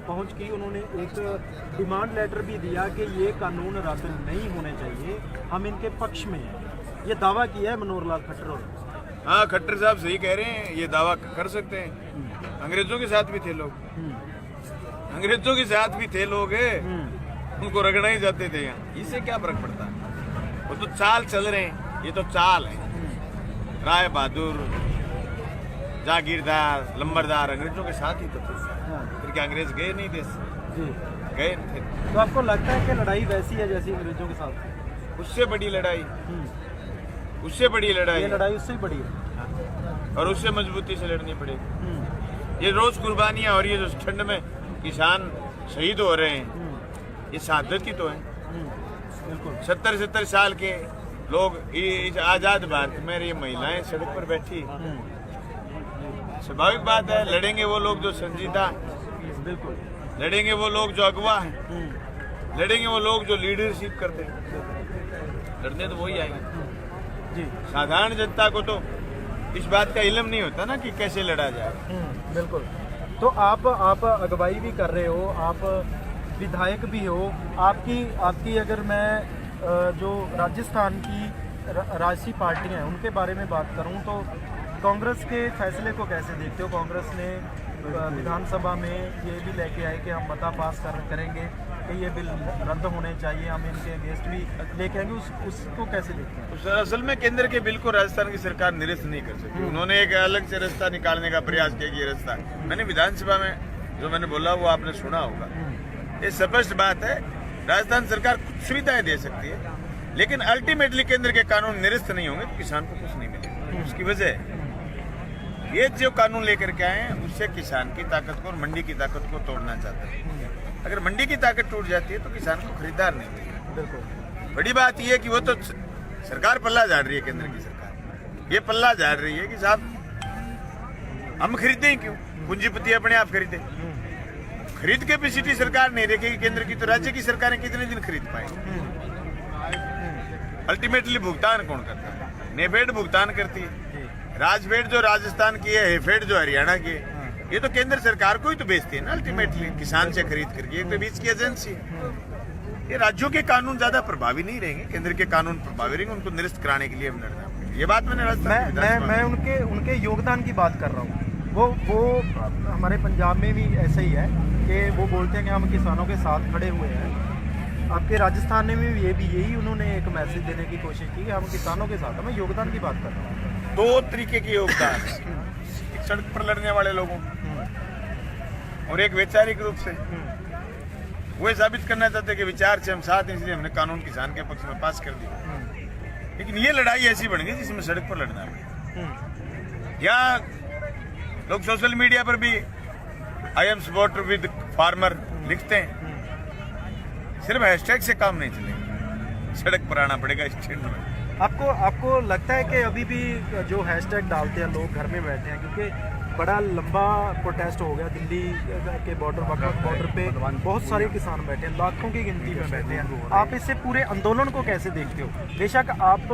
पहुंच की, उन्होंने एक डिमांड लेटर भी दिया कि ये कानून रद्द नहीं होने चाहिए, हम इनके पक्ष में हैं। ये दावा किया है मनोहर लाल खट्टर और हाँ, खट्टर साहब सही कह रहे हैं, ये दावा कर सकते हैं। अंग्रेजों के साथ भी थे लोग, अंग्रेजों के साथ भी थे लोग, उनको रगड़ना ही जाते थे यहाँ, इससे क्या फर्क पड़ता है? वो तो चाल चल रहे हैं, ये तो चाल है। राय बहादुर, जागीरदार, लंबरदार अंग्रेजों के साथ ही तो थे। फिर क्या अंग्रेज गए नहीं देश से? गए थे। तो आपको लगता है कि लड़ाई वैसी है जैसी अंग्रेजों के साथ? उससे बड़ी लड़ाई, उससे बड़ी लड़ाई, ये लड़ाई उससे ही बड़ी है और उससे मजबूती से लड़नी पड़ेगी। ये रोज कुर्बानियां और ये जो ठंड में किसान शहीद हो रहे हैं, ये शहादत ही तो है। बिल्कुल 70 साल के लोग इस आजाद भारत में, ये महिलाएं सड़क पर बैठी, स्वाभाविक बात है लड़ेंगे वो लोग जो संजीदा, बिल्कुल लड़ेंगे वो लोग जो अगवा हैं, लड़ेंगे वो लोग जो लीडरशिप करते हैं। लड़ने तो वही आएंगे जी। साधारण जनता को तो इस बात का इल्म नहीं होता ना कि कैसे लड़ा जाए। बिल्कुल। तो आप अगुवाई भी कर रहे हो, आप विधायक भी हो, आपकी अगर मैं जो राजस्थान की राजसी पार्टियां हैं उनके बारे में बात करूं तो कांग्रेस के फैसले को कैसे देखते हो? कांग्रेस ने विधानसभा में ये भी लेके आए कि हम मता पास करेंगे कि ये बिल रद्द होने चाहिए, हम इनके अगेंस्ट भी लेके आएंगे, उसको कैसे देखते हैं? तो असल में केंद्र के बिल को राजस्थान की सरकार निरस्त नहीं कर सकती। उन्होंने एक अलग से रास्ता निकालने का प्रयास किया कि ये रास्ता, मैंने विधानसभा में जो मैंने बोला वो आपने सुना होगा। ये स्पष्ट बात है, राजस्थान सरकार कुछ सुविधाएं दे सकती है, लेकिन अल्टीमेटली केंद्र के कानून निरस्त नहीं होंगे तो किसान को कुछ नहीं मिलेगा। उसकी वजह ये जो कानून लेकर के आए हैं उससे किसान की ताकत को और मंडी की ताकत को तोड़ना चाहते हैं। अगर मंडी की ताकत टूट जाती है तो किसान को खरीदार नहीं मिलेगा। बिल्कुल। बड़ी बात यह है कि वो तो सरकार पल्ला झाड़ रही है, केंद्र की सरकार ये पल्ला झाड़ रही है कि साहब हम खरीदे ही क्यों, पूंजीपति अपने आप खरीदे, खरीद कैपेसिटी सरकार नहीं रखेगी केंद्र की, तो राज्य की सरकारें कितने दिन खरीद पाएंगी? अल्टीमेटली भुगतान कौन करता है? नेफेड भुगतान करती है, राजफेड जो राजस्थान की है, हेफेड जो हरियाणा की है, ये तो केंद्र सरकार को ही तो बेचती है ना अल्टीमेटली, किसान से खरीद करके। ये तो बीच की एजेंसी है। ये राज्यों के कानून ज्यादा प्रभावी नहीं रहेंगे, केंद्र के कानून प्रभावी रहेंगे, उनको निरस्त कराने के लिए हम लड़ना पड़ेगा। ये बात मैंने मैं उनके योगदान की बात कर रहा हूँ। वो हमारे पंजाब में भी ऐसा ही है कि वो बोलते हैं कि हम किसानों के साथ खड़े हुए हैं। आपके राजस्थान में भी यही उन्होंने एक मैसेज देने की कोशिश की कि हम किसानों के साथ हैं। मैं योगदान की बात कर रहा हूँ। दो तरीके के योगदान, एक सड़क पर लड़ने वाले लोगों और एक वैचारिक रूप से वो साबित करना चाहते कि विचार से हम साथ हैं, इसलिए हमने कानून किसान के पक्ष में पास कर दिया। लेकिन ये लड़ाई ऐसी बन गई जिसमें सड़क पर लड़ना पड़ेगा। यहाँ लोग सोशल मीडिया पर भी I am supporter with farmer लिखते हैं, सिर्फ हैशटैग से काम नहीं चलेगा, सड़क पर आना पड़ेगा स्टैंड में। आपको लगता है कि अभी भी जो हैशटैग डालते हैं लोग घर में बैठे हैं, क्योंकि बड़ा लंबा प्रोटेस्ट हो गया दिल्ली के बॉर्डर पे बहुत सारे किसान बैठे हैं, लाखों की गिनती में बैठे हैं। आप इससे पूरे आंदोलन को कैसे देखते हो? बेशक आप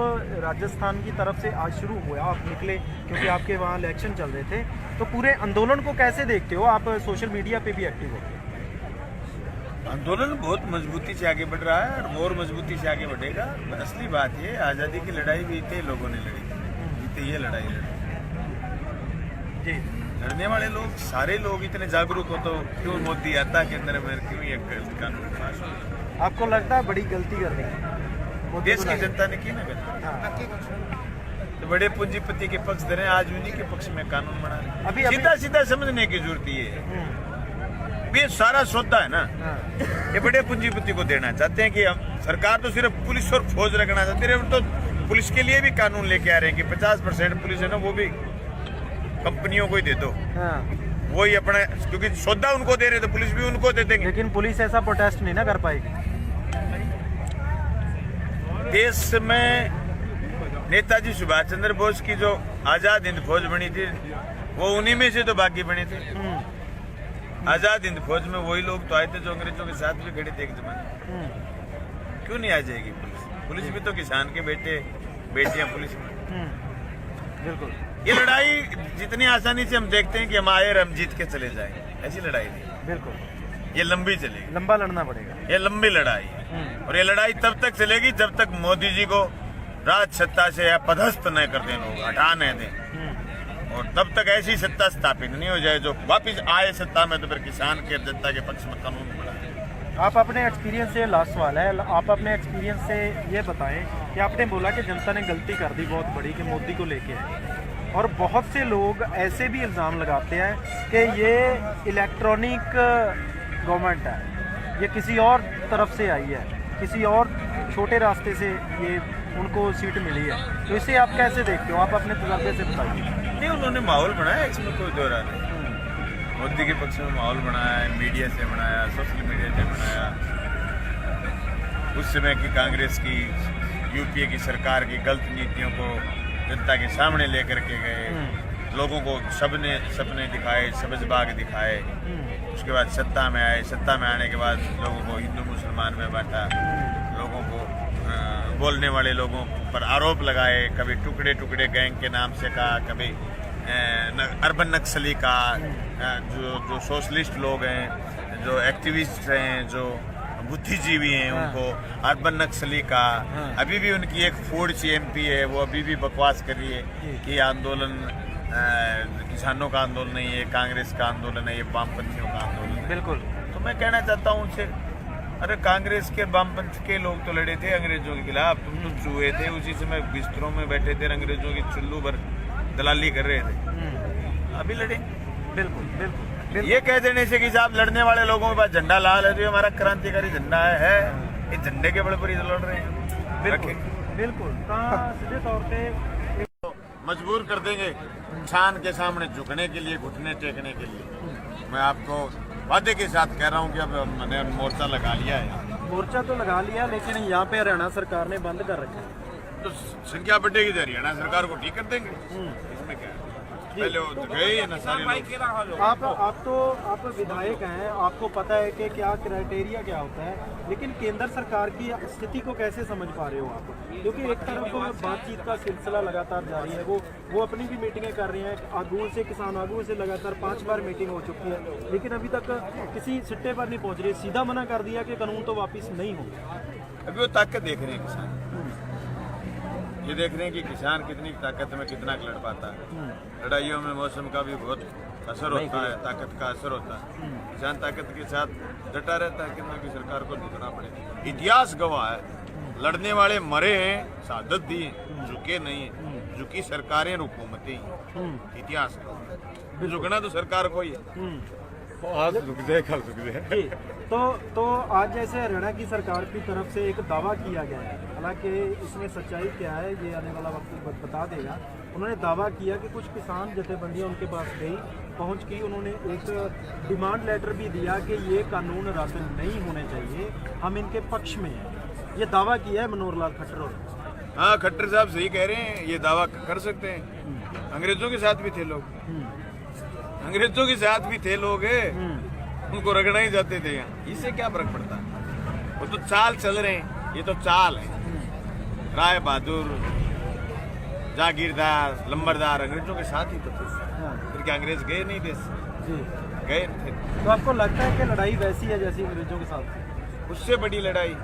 राजस्थान की तरफ से आज शुरू हुआ, आप निकले क्योंकि आपके वहाँ इलेक्शन चल रहे थे, तो पूरे आंदोलन को कैसे देखते हो? आप सोशल मीडिया पे भी एक्टिव हो। आंदोलन बहुत मजबूती से आगे बढ़ रहा है और मजबूती से आगे बढ़ेगा। असली बात ये, आज़ादी की लड़ाई भी इतने लोगों ने लड़ी, इतने ये लड़ाई लड़ी जी। लड़ने वाले लोग, सारे लोग इतने जागरूक हो तो क्यों मोदी आता केंद्र में, क्यों ये कानून पास हो? आपको लगता है बड़ी गलती कर रही है देश की जनता ने की ना गलती? तो बड़े पूंजीपति के पक्ष दे रहे हैं, आज उन्हीं के पक्ष में कानून बना रहे हैं। सीधा समझने की जरूरत है, ये सारा सौदा है ना, ये बड़े पूंजीपति को देना चाहते हैं कि हम सरकार तो सिर्फ पुलिस और फौज रखना चाहती है, तो पुलिस के लिए भी कानून लेके आ रहे हैं कि 50% पुलिस है ना वो भी कंपनियों को ही दे दो। वही अपने, क्योंकि सौदा उनको दे रहे तो पुलिस भी उनको दे देंगे। लेकिन पुलिस ऐसा प्रोटेस्ट नहीं ना कर पाएगी। देश में नेताजी सुभाष चंद्र बोस की जो आजाद हिंद फौज बनी थी, वो उन्हीं में से तो बाकी बने थे। आजाद हिंद फौज में वही लोग तो आए थे जो अंग्रेजों के साथ भी खड़े थे एक जमाने। क्यों नहीं आ जाएगी पुलिस? पुलिस भी तो किसान के बेटे बेटियां पुलिस में। बिल्कुल। ये लड़ाई जितनी आसानी से हम देखते हैं कि हम आए और हम जीत के चले जाएं, ऐसी लड़ाई नहीं। बिल्कुल। ये लंबी चलेगी, लंबा लड़ना पड़ेगा। ये लंबी लड़ाई है और ये लड़ाई तब तक चलेगी जब तक मोदी जी को राज सत्ता से या पदस्थ न कर दें, लोग हटा न दें, और तब तक ऐसी सत्ता स्थापित नहीं हो जाए जो वापिस आए सत्ता में तो फिर किसान के जनता के पक्ष में कानून बनाए। आप अपने एक्सपीरियंस से, लास्ट सवाल है, आप अपने एक्सपीरियंस से ये बताएं कि आपने बोला कि जनता ने गलती कर दी बहुत बड़ी कि मोदी को लेके आए, और बहुत से लोग ऐसे भी इल्ज़ाम लगाते हैं कि ये इलेक्ट्रॉनिक गवर्नमेंट है, ये किसी और तरफ से आई है, किसी और छोटे रास्ते से ये उनको सीट मिली है, तो इसे आप कैसे देखते हो? आप अपने तजर्बे से बताइए। नहीं, उन्होंने माहौल बनाया, इसमें कोई दो राय नहीं। मोदी के पक्ष में माहौल बनाया है, मीडिया से बनाया, सोशल मीडिया से बनाया। उस समय की कांग्रेस की, यूपीए की सरकार की गलत नीतियों को जनता के सामने लेकर के गए, लोगों को सपने दिखाए, सब्ज बाग दिखाए। उसके बाद सत्ता में आए, सत्ता में आने के बाद लोगों को हिंदू मुसलमान में बांटा, लोगों को बोलने वाले लोगों पर आरोप लगाए, कभी टुकड़े टुकड़े गैंग के नाम से कहा, कभी अर्बन नक्सली का, जो सोशलिस्ट लोग हैं, जो एक्टिविस्ट हैं, जो बुद्धिजीवी हैं, उनको अर्बन नक्सली का। अभी भी उनकी एक फूड एमपी है, वो अभी भी बकवास कर रही है कि ये आंदोलन किसानों का आंदोलन नहीं है, कांग्रेस का आंदोलन है, ये वामपंथियों का आंदोलन है। बिल्कुल। तो मैं कहना चाहता हूँ उनसे, अरे कांग्रेस के वामपंथ के लोग तो लड़े थे अंग्रेजों के खिलाफ, तुम तो चूहे थे, उसी समय बिस्तरों में बैठे थे, अंग्रेजों की चुल्लू भर दलाली कर रहे थे, अभी लड़े। बिल्कुल बिल्कुल। ये कह देने से कि साहब लड़ने वाले लोगों के पास झंडा लाल है, तो ये हमारा क्रांतिकारी झंडा है, ये झंडे के बल पर ही लड़ रहे हैं। बिल्कुल बिल्कुल। सीधे तौर पे मजबूर कर देंगे इंसान के सामने झुकने के लिए, घुटने टेकने के लिए। मैं आपको वादे के साथ कह रहा हूँ कि अब मैंने मोर्चा लगा लिया है। मोर्चा तो लगा लिया, लेकिन यहाँ पे हरियाणा सरकार ने बंद कर रखा है, तो संख्या बढ़ेगी तो हरियाणा सरकार को ठीक कर देंगे, इसमें क्या है? पहले वो गए ना सारे लोग। आप विधायक हैं, आपको पता है कि क्या क्राइटेरिया क्या होता है, लेकिन केंद्र सरकार की स्थिति को कैसे समझ पा रहे हो आप? क्योंकि एक तरफ बातचीत का सिलसिला लगातार जारी है, वो अपनी भी मीटिंगें कर रही हैं, आगू से, किसान आगू से लगातार 5 बार मीटिंग हो चुकी है, लेकिन अभी तक किसी सिट्टे पर नहीं पहुंच रही। सीधा मना कर दिया कि कानून तो वापिस नहीं होगा। अभी वो ताकत देख रहे हैं किसान, ये देख रहे हैं कि किसान कितनी ताकत में कितना लड़ पाता है। लड़ाइयों में मौसम का भी बहुत असर होता है, ताकत का असर होता है। किसान ताकत के साथ डटा रहता है, कितना की सरकार को झुकना पड़ेगा। इतिहास गवाह है, लड़ने वाले मरे हैं, शहादत दी, झुके नहीं है, झुकी सरकारें और हुकूमतें ही। इतिहास गवाह, झुकना तो सरकार को ही है। आज रुक जाए, कल रुक जाए। तो आज जैसे हरियाणा की सरकार की तरफ से एक दावा किया गया है, हालांकि इसमें सच्चाई क्या है ये आने वाला वक्त बता देगा। उन्होंने दावा किया कि कुछ किसान जथेबंदियां उनके पास गई, पहुंच की, उन्होंने एक डिमांड लेटर भी दिया कि ये कानून रद्द नहीं होने चाहिए, हम इनके पक्ष में हैं। ये दावा किया है मनोहर लाल खट्टर ने। हाँ, खट्टर साहब सही कह रहे हैं, ये दावा कर सकते हैं। अंग्रेजों के साथ भी थे लोग, अंग्रेजों के साथ भी थे लोग, उनको रगड़ना ही जाते थे यहाँ। इससे क्या फर्क पड़ता है? वो तो चाल चल रहे हैं, ये तो चाल है। राय बहादुर, जागीरदार, लंबरदार अंग्रेजों के साथ ही तो थे। फिर क्या अंग्रेज गए नहीं देश से? गए थे। तो आपको लगता है कि लड़ाई वैसी है जैसी अंग्रेजों के साथ थी? उससे बड़ी लड़ाई,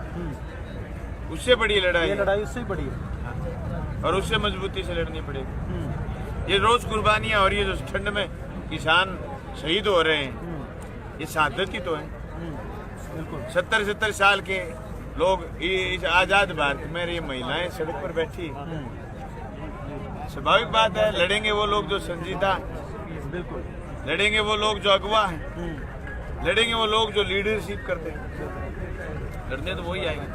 उससे बड़ी लड़ाई, ये लड़ाई उससे बड़ी है और उससे मजबूती से लड़नी पड़ेगी। ये रोज कुर्बानियां हो रही है, जो ठंड में किसान शहीद हो रहे हैं, ये शहादत ही तो है। बिल्कुल। 70 साल के लोग इस आजाद भारत में ये महिलाएं सड़क पर बैठी, स्वाभाविक बात है। लड़ेंगे वो लोग जो संजीदा, बिल्कुल लड़ेंगे वो लोग जो अगवा हैं, लड़ेंगे वो लोग जो लीडरशिप करते हैं। लड़ने तो वही आएंगे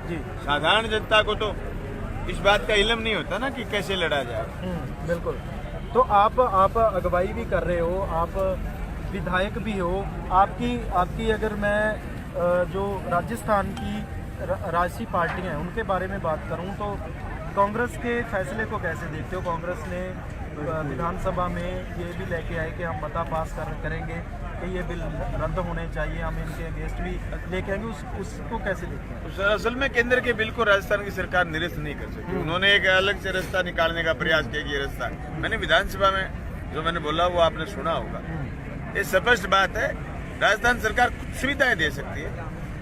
जी। साधारण जनता को तो इस बात का इल्म नहीं होता ना कि कैसे लड़ा जाए। बिल्कुल। तो आप अगुवाई भी कर रहे हो, आप विधायक भी हो, आपकी अगर मैं जो राजस्थान की राजसी पार्टियां हैं उनके बारे में बात करूं तो कांग्रेस के फैसले को कैसे देखते हो? कांग्रेस ने विधानसभा में ये भी लेके आए कि हम मता पास करेंगे कि ये बिल रद्द होने चाहिए, हम इनके अगेंस्ट भी लेके आएंगे, उसको कैसे देखते हैं? तो असल में केंद्र के बिल को राजस्थान की सरकार निरस्त नहीं कर सकती। उन्होंने एक अलग से रास्ता निकालने का प्रयास किया कि ये रास्ता, मैंने विधानसभा में जो मैंने बोला वो आपने सुना होगा। ये स्पष्ट बात है राजस्थान सरकार कुछ सुविधाएं दे सकती है,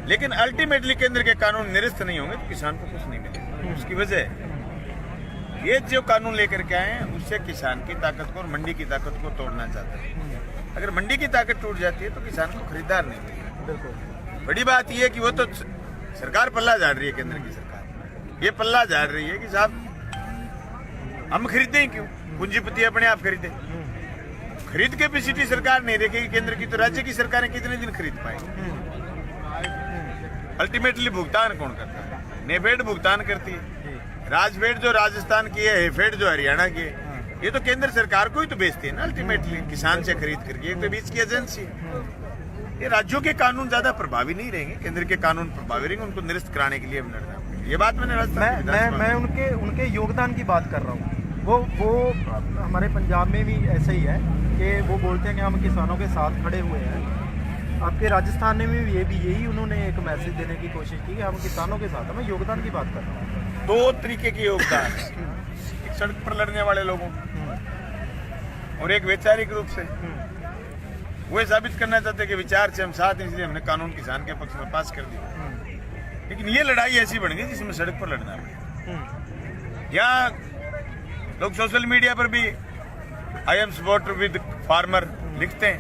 लेकिन अल्टीमेटली केंद्र के कानून निरस्त नहीं होंगे तो किसान को कुछ नहीं मिलेगा। उसकी वजह ये जो कानून लेकर के आए हैं उससे किसान की ताकत को और मंडी की ताकत को तोड़ना चाहते हैं। अगर मंडी की ताकत टूट जाती है तो किसान को खरीदार नहीं मिलेगा। बिल्कुल। बड़ी बात यह है कि वो तो सरकार पल्ला झाड़ रही है, केंद्र की सरकार ये पल्ला झाड़ रही है कि साहब हम खरीदें क्यों, पूंजीपति अपने आप खरीदे। खरीद के भी सिटी सरकार नहीं देखेगी केंद्र की, तो राज्य की सरकारें कितने दिन खरीद पाएंगी। अल्टीमेटली भुगतान कौन करता है? नेफेड भुगतान करती है, राजफेड जो राजस्थान की है, हेफेड जो हरियाणा की है, ये तो केंद्र सरकार को ही तो बेचती है ना अल्टीमेटली, किसान से खरीद करके। एक तो बीच की एजेंसी है। ये राज्यों के कानून ज्यादा प्रभावी नहीं रहेंगे, केंद्र के कानून प्रभावी रहेंगे, उनको निरस्त कराने के लिए हम लड़ रहे हैं। ये बात मैं उनके योगदान की बात कर रहा हूँ। वो हमारे पंजाब में भी ऐसा ही है कि वो बोलते हैं कि हम किसानों के साथ खड़े हुए हैं। आपके राजस्थान में भी यही उन्होंने एक मैसेज देने की कोशिश की कि हम किसानों के साथ हैं। मैं योगदान की बात कर रहा हूँ। दो तरीके के योगदान, एक सड़क पर लड़ने वाले लोगों और एक वैचारिक रूप से वो साबित करना चाहते कि विचार से हम साथ हैं, इसलिए हमने कानून किसान के पक्ष में पास कर दिया। लेकिन ये लड़ाई ऐसी बन गई जिसमें सड़क पर लड़ना पड़ेगा। यहाँ लोग सोशल मीडिया पर भी I am supporter with farmer लिखते हैं,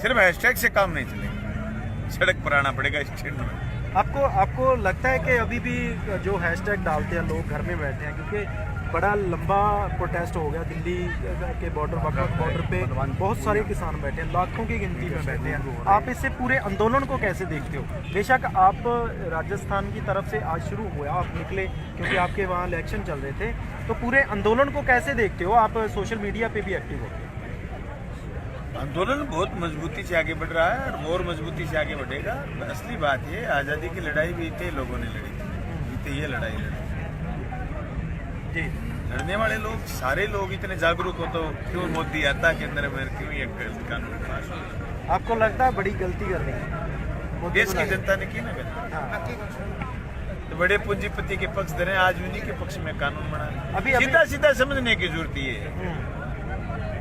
सिर्फ हैशटैग से काम नहीं चलेगा, सड़क पर आना पड़ेगा स्टैंड में। आपको लगता है कि अभी भी जो हैशटैग डालते हैं लोग घर में बैठे हैं, क्योंकि बड़ा लंबा प्रोटेस्ट हो गया दिल्ली के बॉर्डर पे बहुत सारे किसान बैठे हैं, लाखों की गिनती में बैठे हैं। आप इससे पूरे आंदोलन को कैसे देखते हो? बेशक आप राजस्थान की तरफ से आज शुरू हुआ, आप निकले क्योंकि आपके वहाँ इलेक्शन चल रहे थे, तो पूरे आंदोलन को कैसे देखते हो? आप सोशल मीडिया पे भी एक्टिव होते हैं। आंदोलन बहुत मजबूती से आगे बढ़ रहा है और मजबूती से आगे बढ़ेगा। असली बात ये, आज़ादी की लड़ाई भी इतने लोगों ने लड़ी थी, इतने ये लड़ाई लड़ी जी। लड़ने वाले लोग सारे लोग इतने जागरूक हो तो क्यों मोदी आता केंद्र में, क्यों ये गलत कानून पास हो? आपको लगता है बड़ी गलती कर रही है देश की जनता ने की ना गलती, तो बड़े पूंजीपति के पक्ष धरे, आज उन्हीं के पक्ष में कानून बना रहे। सीधा सीधा समझने की जरूरत है,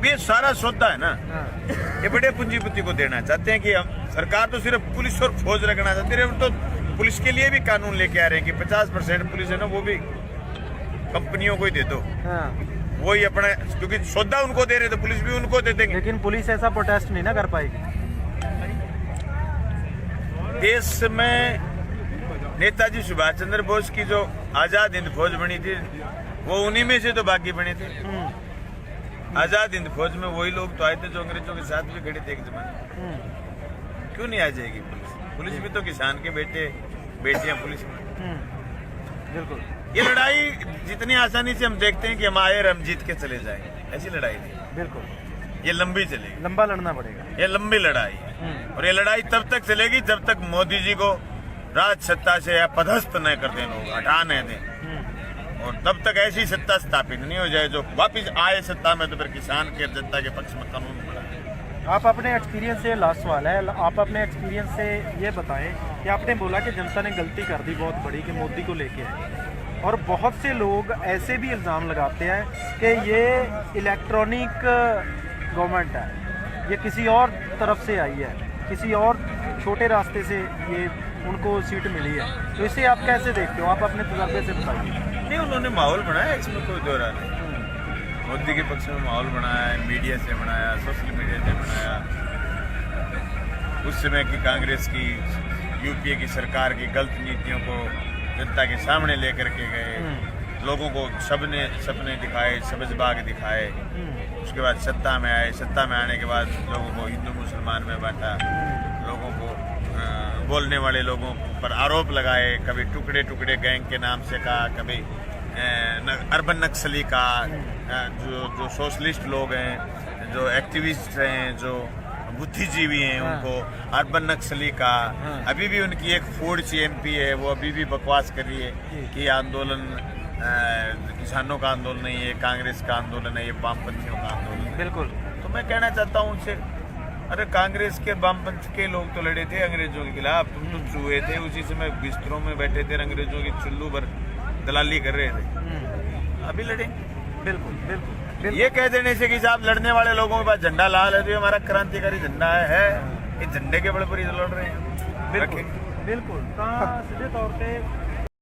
ये सारा सौदा है ना, ये बड़े पूंजीपति को देना चाहते हैं कि हम सरकार तो सिर्फ पुलिस और फौज रखना चाहती है, तो पुलिस के लिए भी कानून लेके आ रहे हैं कि 50% पुलिस है ना वो भी कंपनियों को ही दे दो। वही अपना, क्योंकि सौदा उनको दे रहे तो पुलिस भी उनको दे देंगे। लेकिन पुलिस ऐसा प्रोटेस्ट नहीं ना कर पाएगी। देश में नेताजी सुभाष चंद्र बोस की जो आजाद हिंद फौज बनी थी वो उन्हीं में से तो बाकी बने थे। आजाद हिंद फौज में वही लोग तो आए थे जो अंग्रेजों के साथ भी खड़े थे एक जमाने। क्यों नहीं आ जाएगी पुलिस? पुलिस भी तो किसान के बेटे बेटियां पुलिस में। बिल्कुल। ये लड़ाई जितनी आसानी से हम देखते हैं कि हम आए और हम जीत के चले जाए, ऐसी लड़ाई नहीं। बिल्कुल, ये लंबी चलेगी, लंबा लड़ना पड़ेगा। ये लंबी लड़ाई है और ये लड़ाई तब तक चलेगी जब तक मोदी जी को राज सत्ता से या पदस्थ न कर दें, लोग हटाने दें, और तब तक ऐसी सत्ता स्थापित नहीं हो जाए जो वापिस आए सत्ता में तो फिर किसान के जनता के पक्ष में कानून बना। आप अपने एक्सपीरियंस से, लास्ट सवाल है, आप अपने एक्सपीरियंस से ये बताएं कि आपने बोला कि जनता ने गलती कर दी बहुत बड़ी कि मोदी को लेके आए, और बहुत से लोग ऐसे भी इल्ज़ाम लगाते हैं कि ये इलेक्ट्रॉनिक गवर्नमेंट है, ये किसी और तरफ से आई है, किसी और छोटे रास्ते से ये उनको सीट मिली है, तो इसे आप कैसे देखते हो? आप अपने तजर्बे से बताइए। नहीं, उन्होंने माहौल बनाया, इसमें कोई दो राय नहीं। मोदी के पक्ष में माहौल बनाया, मीडिया से बनाया, सोशल मीडिया से बनाया। उस समय की कांग्रेस की, यूपीए की सरकार की गलत नीतियों को जनता के सामने लेकर के गए, लोगों को सबने सपने दिखाए, सब्ज बाग दिखाए। उसके बाद सत्ता में आए, सत्ता में आने के बाद लोगों को हिंदू मुसलमान में बांटा, लोगों को बोलने वाले लोगों पर आरोप लगाए, कभी टुकड़े टुकड़े गैंग के नाम से कहा, कभी अर्बन नक्सली का, जो सोशलिस्ट लोग हैं, जो एक्टिविस्ट हैं, जो बुद्धिजीवी हैं, उनको अर्बन नक्सली का। अभी भी उनकी एक फूड एमपी है, वो अभी भी बकवास कर रही है कि आंदोलन किसानों का आंदोलन नहीं है, कांग्रेस का आंदोलन है, ये वामपंथियों का आंदोलन है। बिल्कुल। तो मैं कहना चाहता हूँ उनसे, अरे कांग्रेस के वामपंथ के लोग तो लड़े थे अंग्रेजों के खिलाफ, तुम तो चूहे थे, उसी समय बिस्तरों में बैठे थे, अंग्रेजों की चुल्लू पर दलाली कर रहे थे, अभी लड़े। बिल्कुल बिल्कुल। ये कह देने से कि साहब लड़ने वाले लोगों के पास झंडा लाल है तो ये हमारा क्रांतिकारी झंडा है, इस झंडे के बल पर ही तो लड़ रहे हैं। बिल्कुल बिल्कुल ਤਾਂ ਸਿੱਧੇ ਤੌਰ ਤੇ